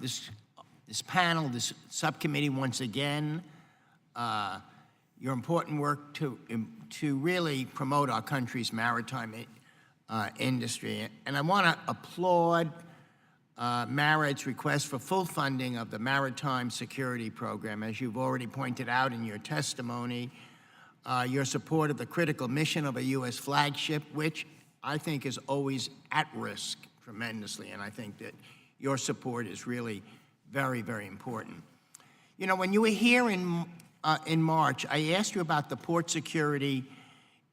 this panel, this subcommittee once again, your important work to really promote our country's maritime industry. And I want to applaud MARAD's request for full funding of the Maritime Security Program. As you've already pointed out in your testimony, your support of the critical mission of a U.S. flagship, which I think is always at risk tremendously, and I think that your support is really very, very important. You know, when you were here in March, I asked you about the Port Security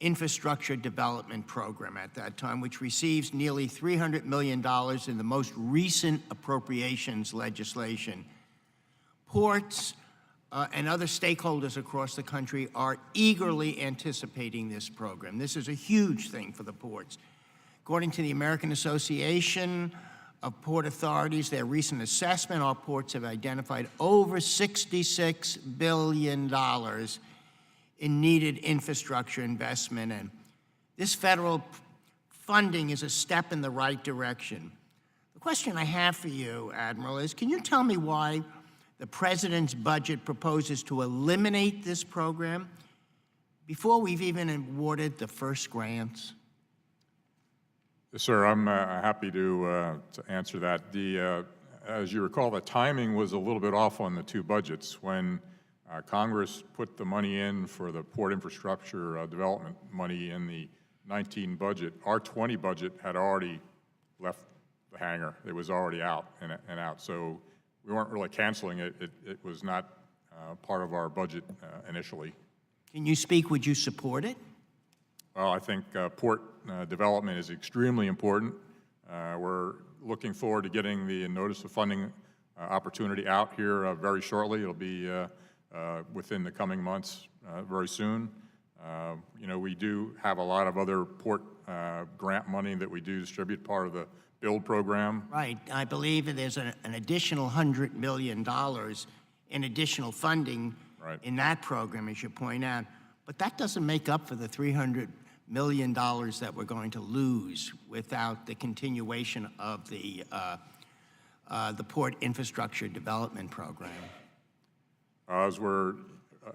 Infrastructure Development Program at that time, which receives nearly $300 million in the most recent appropriations legislation. Ports and other stakeholders across the country are eagerly anticipating this program. This is a huge thing for the ports. According to the American Association of Port Authorities, their recent assessment, our ports have identified over $66 billion in needed infrastructure investment, and this federal funding is a step in the right direction. The question I have for you, Admiral, is can you tell me why the President's budget proposes to eliminate this program before we've even awarded the first grants? Yes, sir, I'm happy to answer that. As you recall, the timing was a little bit off on the two budgets. When Congress put the money in for the port infrastructure development money in the 19 budget, our 20 budget had already left the hangar. It was already out and out. So we weren't really canceling it. It was not part of our budget initially. Can you speak? Would you support it? Well, I think port development is extremely important. We're looking forward to getting the notice of funding opportunity out here very shortly. It'll be within the coming months, very soon. You know, we do have a lot of other port grant money that we do distribute, part of the build program. Right. I believe there's an additional $100 million in additional funding in that program, as you point out. But that doesn't make up for the $300 million that we're going to lose without the continuation of the Port Infrastructure Development Program. As we're,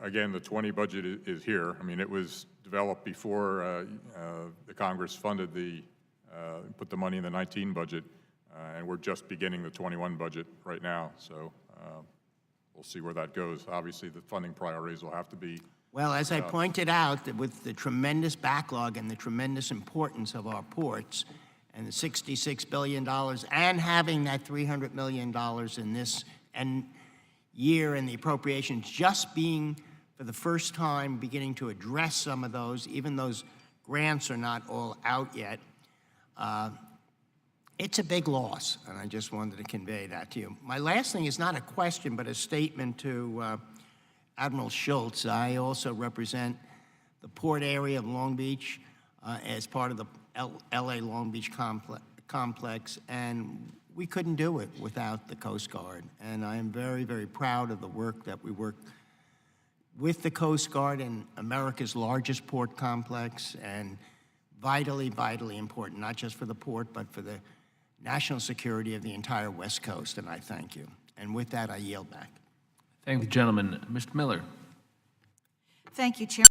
again, the 20 budget is here. I mean, it was developed before the Congress funded put the money in the 19 budget, and we're just beginning the 21 budget right now. So we'll see where that goes. Obviously, the funding priorities will have to be. Well, as I pointed out, with the tremendous backlog and the tremendous importance of our ports and the $66 billion and having that $300 million in this year and the appropriations just being, for the first time, beginning to address some of those, even those grants are not all out yet, it's a big loss, and I just wanted to convey that to you. My last thing is not a question, but a statement to Admiral Schultz. I also represent the port area of Long Beach as part of the LA Long Beach complex, and we couldn't do it without the Coast Guard. And I am very, very proud of the work that we work with the Coast Guard in America's largest port complex, and vitally, vitally important, not just for the port, but for the national security of the entire West Coast, and I thank you. And with that, I yield back. Thank the gentleman. Mr. Miller. Thank you, Chairman.